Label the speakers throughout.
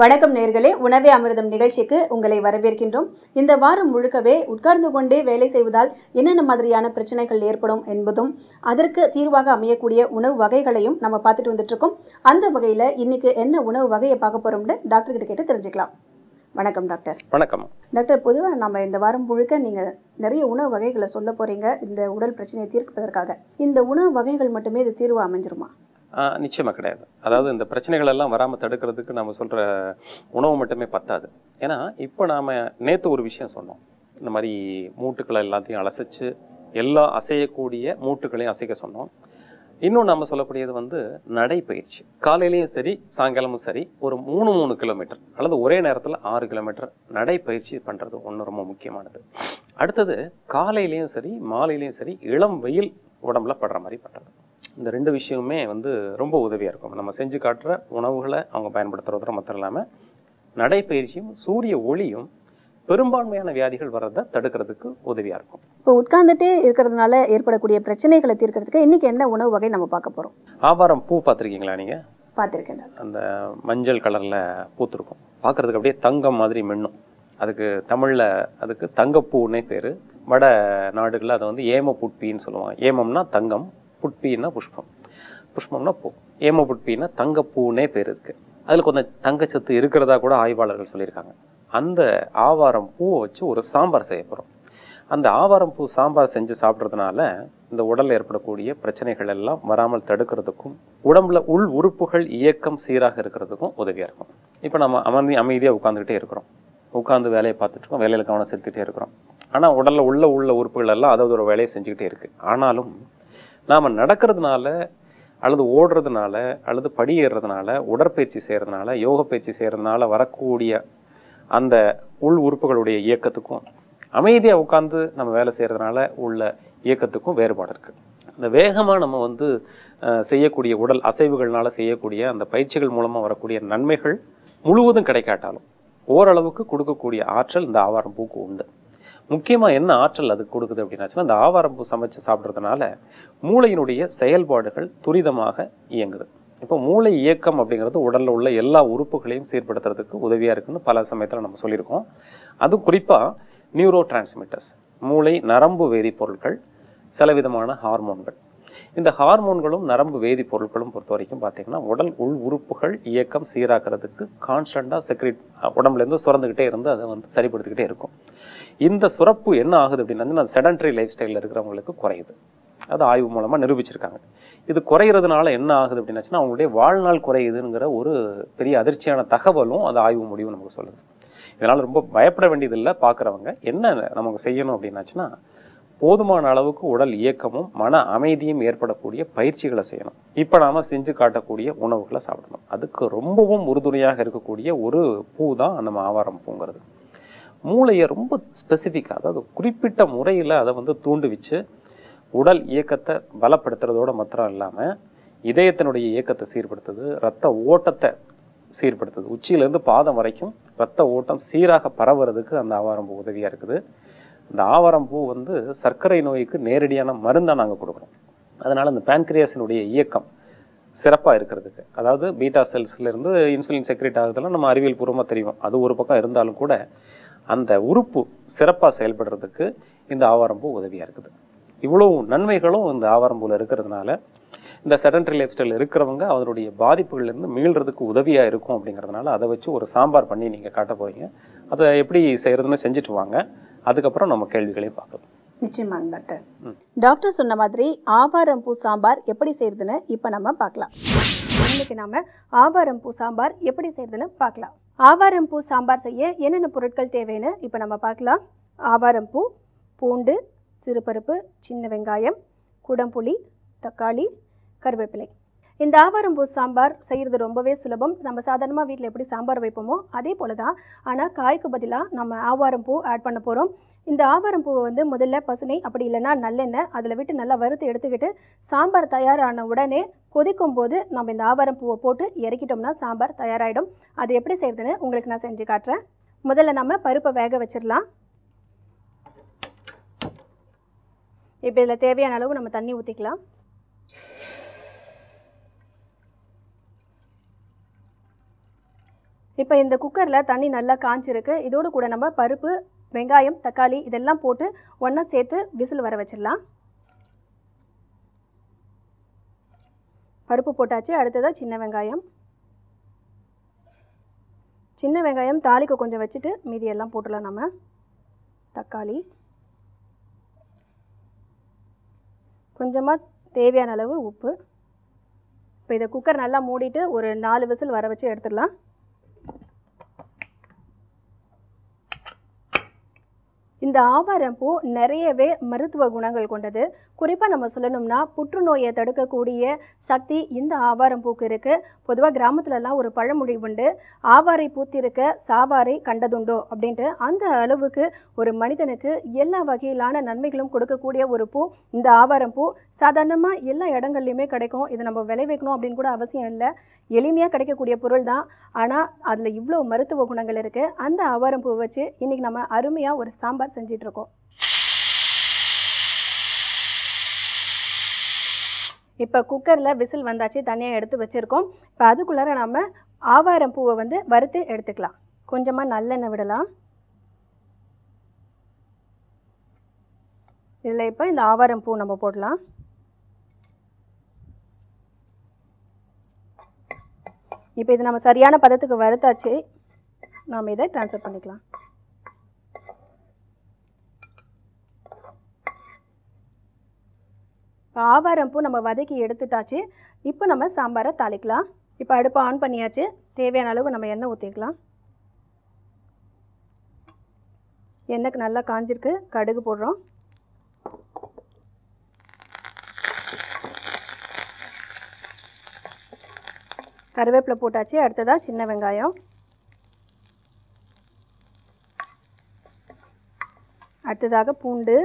Speaker 1: வணக்கம் நேயர்களே, உணவே அமிர்தம் நிகழ்ச்சிக்கு உங்களை வரவேற்கின்றோம். இந்த வாரம் முழுக்கவே உட்கார்ந்து கொண்டே வேலை செய்வதால் என்னென்ன மாதிரியான பிரச்சனைகள் ஏற்படும் என்பதும் அதற்கு தீர்வாக அமையக்கூடிய உணவு வகைகளையும் நம்ம பார்த்துட்டு வந்துட்டு இருக்கோம். அந்த வகையில் இன்னைக்கு என்ன உணவு வகையை பார்க்க போறோம்னு டாக்டர் கிட்ட கேட்டு தெரிஞ்சுக்கலாம். வணக்கம் டாக்டர்.
Speaker 2: வணக்கம்
Speaker 1: டாக்டர். பொதுவாக நம்ம இந்த வாரம் முழுக்க நீங்கள் நிறைய உணவு வகைகளை சொல்ல போறீங்க இந்த உடல் பிரச்சனையை தீர்ப்பதற்காக. இந்த உணவு வகைகள் மட்டுமே இது தீர்வு அமைஞ்சிருமா?
Speaker 2: நிச்சயமாக கிடையாது. அதாவது இந்த பிரச்சனைகள் எல்லாம் வராமல் தடுக்கிறதுக்கு நம்ம சொல்கிற உணவு மட்டுமே பத்தாது. ஏன்னா இப்போ நாம் நேற்று ஒரு விஷயம் சொன்னோம். இந்த மாதிரி மூட்டுக்களை எல்லாத்தையும் அலசிச்சு எல்லா அசையக்கூடிய மூட்டுகளையும் அசைக்க சொன்னோம். இன்னும் நம்ம சொல்லக்கூடியது நடைப்பயிற்சி. காலையிலையும் சரி சாயங்காலமும் சரி ஒரு 3 கிலோமீட்டர் அல்லது ஒரே நேரத்தில் 6 கிலோமீட்டர் நடைப்பயிற்சி பண்ணுறது ஒன்று ரொம்ப முக்கியமானது. அடுத்தது காலையிலையும் சரி மாலையிலையும் சரி இளம் வெயில் உடம்புல படுற மாதிரி பண்ணுறது. இந்த ரெண்டு விஷயமுமே ரொம்ப உதவியாக இருக்கும். நம்ம செஞ்சு காட்டுற உணவுகளை அவங்க பயன்படுத்துறது மாத்திரம் இல்லாமல் நடைப்பயிற்சியும் சூரிய ஒளியும் பெரும்பான்மையான வியாதிகள் வர்றதை தடுக்கிறதுக்கு உதவியாக இருக்கும்.
Speaker 1: இப்போ உட்கார்ந்துட்டே இருக்கிறதுனால ஏற்படக்கூடிய பிரச்சனைகளை தீர்க்கிறதுக்கு இன்னைக்கு என்ன உணவு வகை நம்ம பார்க்க போகிறோம்?
Speaker 2: ஆவாரம் பூ பார்த்துருக்கீங்களா நீங்கள்?
Speaker 1: பார்த்துருக்கேன்.
Speaker 2: அந்த மஞ்சள் கலரில் பூத்துருக்கும், பார்க்குறதுக்கு அப்படியே தங்கம் மாதிரி மின்னும். அதுக்கு தமிழில் அதுக்கு தங்கப்பூன்னே பேர். வட நாடுகளில் அதை ஏம புட்பின்னு சொல்லுவாங்க. ஏமம்னா தங்கம், புட்பின்னா புஷ்பம், புஷ்பம்னா பூ. ஏம புட்பின்னா தங்கப்பூனே பேர் இருக்கு. அதில் கொஞ்சம் தங்கச்சத்து இருக்கிறதா கூட ஆய்வாளர்கள் சொல்லியிருக்காங்க. அந்த ஆவாரம் பூவை வச்சு ஒரு சாம்பார் செய்ய போகிறோம். அந்த ஆவாரம் பூ சாம்பார் செஞ்சு சாப்பிட்றதுனால இந்த உடலில் ஏற்படக்கூடிய பிரச்சனைகள் எல்லாம் வராமல் தடுக்கிறதுக்கும் உடம்புல உள் உறுப்புகள் இயக்கம் சீராக இருக்கிறதுக்கும் உதவியாக இருக்கும். இப்போ நம்ம அமைதியாக உட்காந்துக்கிட்டே இருக்கிறோம், உட்காந்து வேலையை பார்த்துட்ருக்கோம், வேலையில் கவனம் செலுத்திக்கிட்டே இருக்கிறோம். ஆனால் உடலில் உள்ள உறுப்புகள் எல்லாம் அதாவது ஒரு வேலையை செஞ்சுக்கிட்டே இருக்குது. ஆனாலும் நாம் நடக்கிறதுனால அல்லது ஓடுறதுனால அல்லது படியேறதுனால உடற்பயிற்சி செய்கிறதுனால யோக பயிற்சி செய்கிறதுனால வரக்கூடிய அந்த உள் உறுப்புகளுடைய இயக்கத்துக்கும் அமைதியாக உட்காந்து நம்ம வேலை செய்கிறதுனால உள்ள இயக்கத்துக்கும் வேறுபாடு இருக்குது. இந்த வேகமாக நம்ம செய்யக்கூடிய உடல் அசைவுகள்னால செய்யக்கூடிய அந்த பயிற்சிகள் மூலமாக வரக்கூடிய நன்மைகள் முழுவதும் கிடைக்காட்டாலும் ஓரளவுக்கு கொடுக்கக்கூடிய ஆற்றல் இந்த ஆவாரம் பூக்கு உண்டு. முக்கியமாக என்ன ஆற்றல் அது கொடுக்குது அப்படின்னாச்சுன்னா, இந்த ஆவாரம் பூ சமைச்சு சாப்பிட்றதுனால மூளையினுடைய செயல்பாடுகள் துரிதமாக இயங்குது. இப்போ மூளை இயக்கம் அப்படிங்கிறது உடலில் உள்ள எல்லா உறுப்புகளையும் சீர்படுத்துறதுக்கு உதவியாக இருக்குன்னு பல சமயத்தில் நம்ம சொல்லியிருக்கோம். அது குறிப்பாக நியூரோ டிரான்ஸ்மிட்டர்ஸ், மூளை நரம்பு வேதிப்பொருட்கள், சில விதமான ஹார்மோன்கள். இந்த ஹார்மோன்களும் நரம்பு வேதிப்பொருட்களும் பொறுத்த வரைக்கும் பார்த்தீங்கன்னா உடல் உள் உறுப்புகள் இயக்கம் சீராக்கிறதுக்கு கான்ஸ்டண்ட்டாக செக்ரெட் உடம்புலேருந்து சுரந்துக்கிட்டே இருந்து அதை சரிப்படுத்திக்கிட்டே இருக்கும். இந்த சுரப்பு என்ன ஆகுது அப்படின்னா செடன்டரி லைஃப் ஸ்டைலில் இருக்கிறவங்களுக்கு குறையுது. அது ஆய்வு மூலமாக நிரூபிச்சிருக்காங்க. இது குறையிறதுனால என்ன ஆகுது அப்படின்னாச்சுன்னா அவங்களுடைய வாழ்நாள் குறையுதுங்கிற ஒரு பெரிய அதிர்ச்சியான தகவலும் அது ஆய்வு முடிவு நமக்கு சொல்லுது. இதனால் ரொம்ப பயப்பட வேண்டியதில்லை. பார்க்குறவங்க என்ன நமக்கு செய்யணும் அப்படின்னாச்சுன்னா, போதுமான அளவுக்கு உடல் இயக்கமும் மன அமைதியும் ஏற்படக்கூடிய பயிற்சிகளை செய்யணும். இப்போ நாம் செஞ்சு காட்டக்கூடிய உணவுகளை சாப்பிடணும். அதுக்கு ரொம்பவும் உறுதுணையாக இருக்கக்கூடிய ஒரு பூ தான் நம்ம ஆவாரம் பூங்கிறது. மூளையை ரொம்ப ஸ்பெசிஃபிக்காக, அதாவது குறிப்பிட்ட முறையில் அதை தூண்டுவிச்சு உடல் இயக்கத்தை பலப்படுத்துறதோடு மாத்திரம் இல்லாமல் இதயத்தினுடைய இயக்கத்தை சீர்படுத்துது, இரத்த ஓட்டத்தை சீர்படுத்துது. உச்சியிலேருந்து பாதம் வரைக்கும் இரத்த ஓட்டம் சீராக பரவுறதுக்கு அந்த ஆவாரம் பூ உதவியாக இருக்குது. இந்த ஆவாரம் பூ சர்க்கரை நோய்க்கு நேரடியான மருந்தாக நாங்கள் கொடுக்குறோம். அதனால் இந்த பேன்கிரியாஸினுடைய இயக்கம் சிறப்பாக இருக்கிறதுக்கு, அதாவது பீட்டா செல்ஸ்லேருந்து இன்சுலின் செக்ரேட் ஆகுதெல்லாம் நம்ம அறிவியல் பூர்வமாக தெரியும். அது ஒரு பக்கம் இருந்தாலும் கூட அந்த உறுப்பு சிறப்பாக செயல்படுறதுக்கு இந்த ஆவாரம் பூ உதவியாக இருக்குது. இவ்வளோ நன்மைகளும் இந்த ஆவாரம் பூவில் இருக்கிறதுனால இந்த செடன்டரி லைஃப் ஸ்டைல் இருக்கிறவங்க அதனுடைய பாதிப்புகள்லேருந்து மீள்றதுக்கு உதவியாக இருக்கும். அப்படிங்கிறதுனால அதை வச்சு ஒரு சாம்பார் பண்ணி நீங்கள் காட்ட போகிறீங்க. அதை எப்படி செய்கிறதுன்னு செஞ்சுட்டு வாங்க, அதுக்கப்புறம் நம்ம கேள்விகளையும் பார்க்கலாம்.
Speaker 1: நிச்சயமாங்க டாக்டர். டாக்டர் சொன்ன மாதிரி ஆவாரம் பூ சாம்பார் எப்படி செய்யறதுன்னு இப்போ நம்ம பார்க்கலாம். இன்னைக்கு நாம ஆவாரம் பூ சாம்பார் எப்படி செய்யறதுன்னு பார்க்கலாம். ஆவாரம் பூ சாம்பார் செய்ய என்னென்ன பொருட்கள் தேவைன்னு இப்போ நம்ம பார்க்கலாம். ஆவாரம் பூ, பூண்டு, சிறுபருப்பு, சின்ன வெங்காயம், குடம்புளி, தக்காளி, கருவேப்பிலை. இந்த ஆவாரம் பூ சாம்பார் செய்கிறது ரொம்பவே சுலபம். நம்ம சாதாரணமாக வீட்டில் எப்படி சாம்பார் வைப்போமோ அதே போல தான். ஆனால் காய்க்கு பதிலாக நம்ம ஆவாரம் பூ ஆட் பண்ண போகிறோம். இந்த ஆவாரம் பூவை முதல்ல பசுனை அப்படி இல்லைன்னா நல்லெண்ணெய் அதில் விட்டு நல்லா வறுத்து எடுத்துக்கிட்டு சாம்பார் தயாரான உடனே கொதிக்கும் போது நம்ம இந்த ஆவாரம் பூவை போட்டு இறக்கிட்டோம்னா சாம்பார் தயாராகிடும். அது எப்படி செய்கிறதுன்னு உங்களுக்கு நான் செஞ்சு காட்டுறேன். முதல்ல நம்ம பருப்பை வேக வச்சிடலாம். இப்போ இதில் தேவையான அளவு நம்ம தண்ணி ஊற்றிக்கலாம். இப்போ இந்த குக்கரில் தண்ணி நல்லா காய்ச்சிருக்கு. இதோடு கூட நம்ம பருப்பு, வெங்காயம், தக்காளி இதெல்லாம் போட்டு ஒன்றா சேர்த்து விசில் வர வச்சிடலாம். பருப்பு போட்டாச்சு. அடுத்ததாக சின்ன வெங்காயம். சின்ன வெங்காயம் தாளிக்க கொஞ்சம் வச்சுட்டு மீதியெல்லாம் போட்டுடலாம். நம்ம தக்காளி, கொஞ்சமாக தேவையான அளவு உப்பு. இப்போ இதை குக்கர் நல்லா மூடிட்டு ஒரு 4 விசில் வர வச்சு எடுத்துடலாம். இந்த ஆவாரம்பூ நிறையவே மருத்துவ குணங்கள் கொண்டது. குறிப்பாக நம்ம சொல்லணும்னா புற்றுநோயை தடுக்கக்கூடிய சக்தி இந்த ஆவாரம்பூக்கு இருக்குது. பொதுவாக கிராமத்துலலாம் ஒரு பழமொழி உண்டு, ஆவாரை பூத்திருக்க சாவாரை கண்டதுண்டோ அப்படின்ட்டு. அந்த அளவுக்கு ஒரு மனிதனுக்கு எல்லா வகையிலான நன்மைகளும் கொடுக்கக்கூடிய ஒரு பூ இந்த ஆவாரம்பூ. சாதாரணமாக எல்லா இடங்கள்லையுமே கிடைக்கும். இது நம்ம விளைவிக்கணும் அப்படின்னு கூட அவசியம் இல்லை. எளிமையாக கிடைக்கக்கூடிய பொருள் தான். ஆனால் அதில் இவ்வளோ மருத்துவ குணங்கள் இருக்குது. அந்த ஆவாரம்பூ வச்சு இன்றைக்கி நம்ம அருமையாக ஒரு சாம்பார் செஞ்சிட்ருக்கோம். இப்போ குக்கரில் விசில் வந்தாச்சு, தனியாக எடுத்து வச்சுருக்கோம். இப்போ அதுக்குள்ளார நம்ம ஆவாரம்பூவை வந்து வறுத்து எடுத்துக்கலாம். கொஞ்சமாக நல்லெண்ணெய் விடலாம். இதில் இப்போ இந்த ஆவாரம்பூ நம்ம போடலாம். இப்போ இது நம்ம சரியான பதத்துக்கு வறுத்தாச்சு. நாம் இதை ட்ரான்ஸ்ஃபர் பண்ணிக்கலாம். இப்போ ஆவாரம்பூ நம்ம வதக்கி எடுத்துட்டாச்சு. இப்போ நம்ம சாம்பாரை தாளிக்கலாம். இப்போ அடுப்பை ஆன் பண்ணியாச்சு. தேவையான அளவு நம்ம எண்ணெய் ஊற்றிக்கலாம். எண்ணெய்க்கு நல்லா காஞ்சிருக்கு. கடுகு போடுறோம். கருவேப்பிலை போட்டாச்சு. அடுத்ததாக சின்ன வெங்காயம், அடுத்ததாக பூண்டு,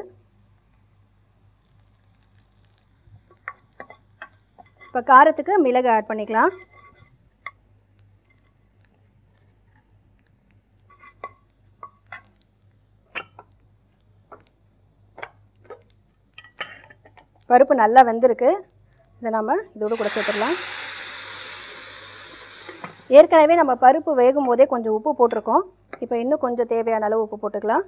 Speaker 1: இப்போ காரத்துக்கு மிளகு ஆட் பண்ணிக்கலாம். பருப்பு நல்லா வெந்திருக்கு. இதை நம்ம இதோடு கூட சேர்த்துடலாம். ஏற்கனவே நம்ம பருப்பு வேகும் போதே கொஞ்சம் உப்பு போட்டிருக்கோம். இப்போ இன்னும் கொஞ்சம் தேவையான அளவு உப்பு போட்டுக்கலாம்.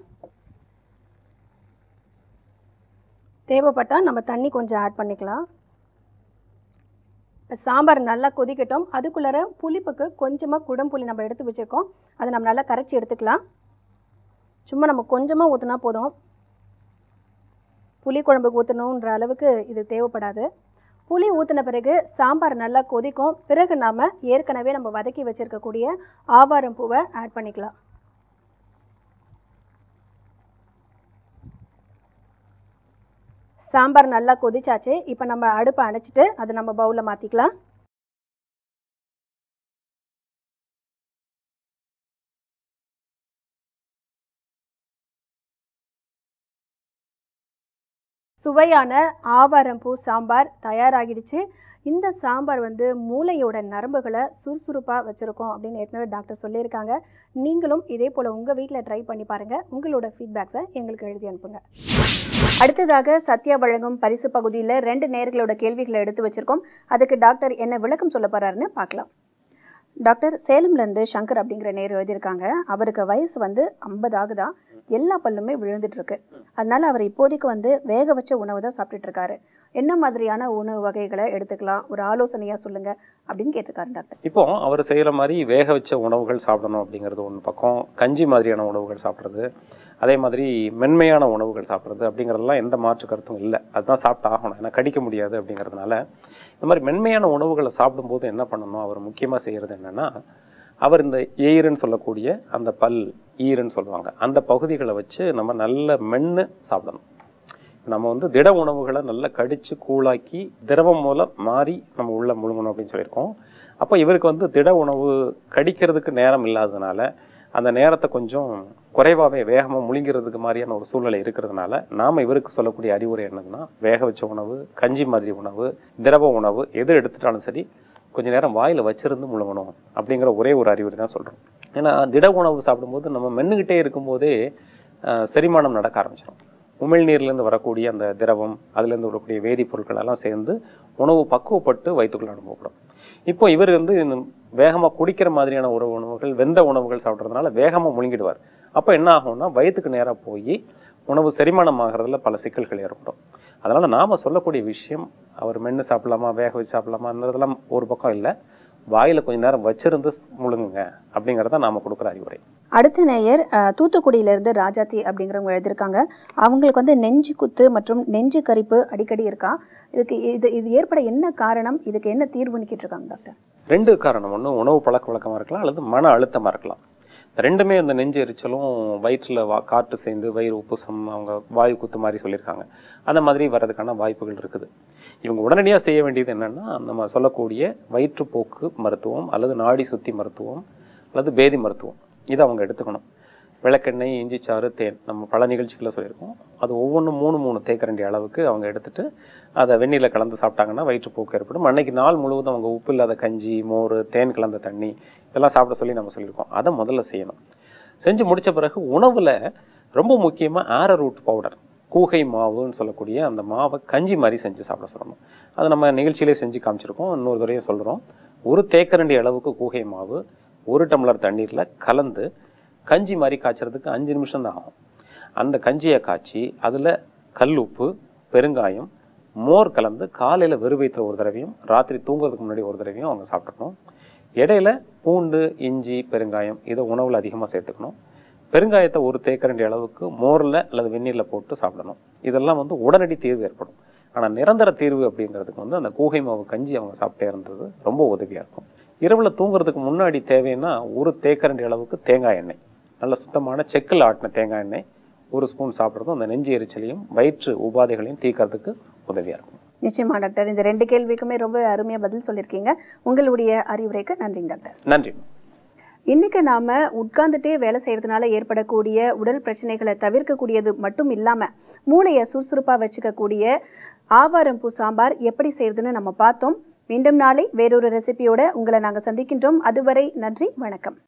Speaker 1: தேவைப்பட்டால் நம்ம தண்ணி கொஞ்சம் ஆட் பண்ணிக்கலாம். சாம்பார் நல்லா கொதிக்கட்டும். அதுக்குள்ளார புளிப்புக்கு கொஞ்சமாக குடம்புளி நம்ம எடுத்து வச்சுருக்கோம். அதை நம்ம நல்லா கரைச்சி எடுத்துக்கலாம். சும்மா நம்ம கொஞ்சமாக ஊற்றினா போதும். புளி குழம்புக்கு ஊற்றணுன்ற அளவுக்கு இது தேவைப்படாது. புளி ஊற்றின பிறகு சாம்பார் நல்லா கொதிக்கும். பிறகு நாம் ஏற்கனவே நம்ம வதக்கி வச்சுருக்கக்கூடிய ஆவாரம்பூவை ஆட் பண்ணிக்கலாம். சாம்பார் நல்லா கொதிச்சாச்சு. இப்போ நம்ம அடுப்பை அணைச்சிட்டு அதை நம்ம பவுலில் மாற்றிக்கலாம். சுவையான ஆவாரம்பூ சாம்பார் தயாராகிடுச்சு. இந்த சாம்பார் வந்து மூளையோட நரம்புகளை சுறுசுறுப்பாக வச்சுருக்கோம் அப்படின்னு ஏற்கனவே டாக்டர் சொல்லியிருக்காங்க. நீங்களும் இதே போல் உங்கள் வீட்டில் ட்ரை பண்ணி பாருங்கள். உங்களோட ஃபீட்பேக்ஸை எங்களுக்கு எழுதி அனுப்புங்க. அடுத்ததாக சத்யா வழங்கும் பரிசு பகுதியில் 2 நேயர்களோட கேள்விகளை எடுத்து வச்சுருக்கோம். அதுக்கு டாக்டர் என்ன விளக்கம் சொல்ல போகிறாருன்னு பார்க்கலாம். டாக்டர், சேலம்லேருந்து சங்கர் அப்படிங்கிற நேர் எழுதியிருக்காங்க. அவருக்கு வயசு வந்து 50 ஆகுதா. எல்லா பல்லுமே விழுந்துட்டுருக்கு. அதனால் அவர் இப்போதைக்கு வந்து வேக வச்ச உணவு தான் சாப்பிட்டுட்ருக்காரு. என்ன மாதிரியான உணவு வகைகளை எடுத்துக்கலாம், ஒரு ஆலோசனையாக சொல்லுங்கள் அப்படின்னு கேட்டிருக்காரு டாக்டர்.
Speaker 2: இப்போ அவர் செய்கிற மாதிரி வேக வச்ச உணவுகள் சாப்பிடணும் அப்படிங்கிறது ஒன்று பக்கம். கஞ்சி மாதிரியான உணவுகள் சாப்பிட்றது, அதே மாதிரி மென்மையான உணவுகள் சாப்பிட்றது அப்படிங்கிறதெல்லாம் எந்த மாற்று கருத்தும் இல்லை. அதுதான் சாப்பிட்டு ஆகணும், ஏன்னா கடிக்க முடியாது அப்படிங்கிறதுனால. இந்த மாதிரி மென்மையான உணவுகளை சாப்பிடும்போது என்ன பண்ணணும், அவர் முக்கியமாக செய்கிறது என்னென்னா, அவர் இந்த எயிறுன்னு சொல்லக்கூடிய அந்த பல் ஈருன்னு சொல்லுவாங்க, அந்த பகுதிகளை வச்சு நம்ம நல்ல மென்று சாப்பிடணும். நம்ம வந்து திட உணவுகளை நல்லா கடித்து கூழாக்கி திரவம் மூலம் மாறி நம்ம உள்ள முழுங்கணும் அப்படின்னு சொல்லியிருக்கோம். அப்போ இவருக்கு வந்து திட உணவு கடிக்கிறதுக்கு நேரம் இல்லாததுனால அந்த நேரத்தை கொஞ்சம் குறைவாகவே வேகமாக முழுங்கிறதுக்கு மாதிரியான ஒரு சூழ்நிலை இருக்கிறதுனால நாம் இவருக்கு சொல்லக்கூடிய அறிவுரை என்னதுன்னா, வேக வச்ச உணவு, கஞ்சி மாதிரி உணவு, திரவ உணவு எது எடுத்துட்டாலும் சரி கொஞ்சம் நேரம் வாயில் வச்சிருந்து முழுங்கணும் அப்படிங்கிற ஒரே ஒரு அறிவுரை தான் சொல்கிறோம். ஏன்னா திட உணவு சாப்பிடும்போது நம்ம மென்னுக்கிட்டே இருக்கும்போதே செரிமானம் நடக்க ஆரம்பிச்சிடும். உமிழ்நீர்லேருந்து வரக்கூடிய அந்த திரவம், அதுலேருந்து வரக்கூடிய வேதிப்பொருட்கள் எல்லாம் சேர்ந்து உணவு பக்குவப்பட்டு வயிற்றுக்குள்ள அனுப்பப்படும். இப்போ இவர் வந்து வேகமாக குடிக்கிற மாதிரியான உணவுகள், வெந்த உணவுகள் சாப்பிட்றதுனால வேகமாக முழுங்கிடுவார். அப்போ என்ன ஆகும்னா வயிற்றுக்கு நேராக போய் உணவு செரிமானம் ஆகிறதுல பல சிக்கல்கள் ஏற்படும். அதனால் நாம் சொல்லக்கூடிய விஷயம், அவர் மென்று சாப்பிடலாமா, வேக வச்சு சாப்பிடலாமான்றதெல்லாம் ஒரு பக்கம் இல்லை, வாயில் கொஞ்சம் நேரம் வச்சிருந்து முழுங்குங்க அப்படிங்கிறத நாம் கொடுக்குற அறிவுரை.
Speaker 1: அடுத்த நேயர் தூத்துக்குடியிலேருந்து ராஜாத்தி அப்படிங்கிறவங்க எழுதியிருக்காங்க. அவங்களுக்கு வந்து நெஞ்சு குத்து மற்றும் நெஞ்சு கரிப்பு அடிக்கடி இருக்கா. இது ஏற்பட என்ன காரணம், இதுக்கு என்ன தீர்வுன்னு கேட்டிருக்காங்க டாக்டர்.
Speaker 2: 2 காரணம். ஒன்று உணவு பழக்க வழக்கமாக இருக்கலாம், அல்லது மன அழுத்தமாக இருக்கலாம். ரெண்டுமே இந்த நெஞ்சு எரிச்சலும் வயிற்றில் காற்று சேர்ந்து வயிறு உப்புசம், அவங்க வாயு குத்து மாதிரி சொல்லியிருக்காங்க, அந்த மாதிரி வர்றதுக்கான வாய்ப்புகள் இருக்குது. இவங்க உடனடியாக செய்ய வேண்டியது என்னென்னா, நம்ம சொல்லக்கூடிய வயிற்றுப்போக்கு மருத்துவம் அல்லது நாடி சுத்தி மருத்துவம் அல்லது பேதி மருத்துவம் இதை அவங்க எடுத்துக்கணும். விளக்கெண்ணெய், இஞ்சிச்சாறு, தேன், நம்ம பல நிகழ்ச்சிகளை சொல்லியிருக்கோம். அது ஒவ்வொன்றும் 3 தேக்கரண்டி அளவுக்கு அவங்க எடுத்துகிட்டு அதை வெந்நீரில் கலந்து சாப்பிட்டாங்கன்னா வயிற்றுப்போக்கு ஏற்படும். அன்னைக்கு நாள் முழுவதும் அவங்க உப்பு இல்லாத கஞ்சி, மோர், தேன் கலந்த தண்ணி இதெல்லாம் சாப்பிட சொல்லி நம்ம சொல்லியிருக்கோம். அதை முதல்ல செய்யணும். செஞ்சு முடித்த பிறகு உணவில் ரொம்ப முக்கியமாக ஆரரூட் பவுடர், கூகை மாவுன்னு சொல்லக்கூடிய அந்த மாவை கஞ்சி மாதிரி செஞ்சு சாப்பிட சொல்லணும். அதை நம்ம நிகழ்ச்சியிலே செஞ்சு காமிச்சிருக்கோம், இன்னொரு தடவையும் சொல்கிறோம். 1 தேக்கரண்டி அளவுக்கு கூகை மாவு 1 டம்ளர் தண்ணீரில் கலந்து கஞ்சி மாதிரி காய்ச்சறதுக்கு 5 நிமிஷம் தான் ஆகும். அந்த கஞ்சியை காய்ச்சி அதில் கல் உப்பு, பெருங்காயம், மோர் கலந்து காலையில் வெறும் வயிற்றில் ஒரு தடவையும் ராத்திரி தூங்குறதுக்கு முன்னாடி ஒரு தடவையும் அவங்க சாப்பிடணும். இடையில பூண்டு, இஞ்சி, பெருங்காயம் இதை உணவில் அதிகமாக சேர்த்துக்கணும். பெருங்காயத்தை 1 தேக்கரண்டி அளவுக்கு மோரில் அல்லது வெந்நீரில் போட்டு சாப்பிடணும். இதெல்லாம் வந்து உடனடி தீர்வு ஏற்படும். ஆனால் நிரந்தர தீர்வு அப்படிங்கிறதுக்கு வந்து அந்த கூகை மாவு கஞ்சி அவங்க சாப்பிட்டே இருந்தது ரொம்ப உதவியாக இருக்கும். இரவில் தூங்குறதுக்கு முன்னாடி தேவைன்னா 1 தேக்கரண்டி அளவுக்கு தேங்காய் எண்ணெய், நல்ல சுத்தமான செக்கில் ஆட்டின தேங்காய் எண்ணெய் 1 ஸ்பூன் சாப்பிட்றதும் அந்த நெஞ்சு எரிச்சலையும் வயிற்று உபாதைகளையும் தீர்க்கறதுக்கு உதவியாக இருக்கும்.
Speaker 1: நிச்சயமா டாக்டர், இந்த 2 கேள்விக்குமே ரொம்ப அருமையாக பதில் சொல்லியிருக்கீங்க. உங்களுடைய அறிவுரைக்கு நன்றிங்க டாக்டர்.
Speaker 2: நன்றி.
Speaker 1: இன்னைக்கு நாம உட்கார்ந்துட்டே வேலை செய்யறதுனால ஏற்படக்கூடிய உடல் பிரச்சனைகளை தவிர்க்கக்கூடியது மட்டும் இல்லாம மூளையை சுறுசுறுப்பா வச்சுக்கக்கூடிய ஆவாரம்பூ சாம்பார் எப்படி செய்யறதுன்னு நம்ம பார்த்தோம். மீண்டும் நாளை வேறொரு ரெசிபியோட உங்களை நாங்க சந்திக்கின்றோம். அதுவரை நன்றி, வணக்கம்.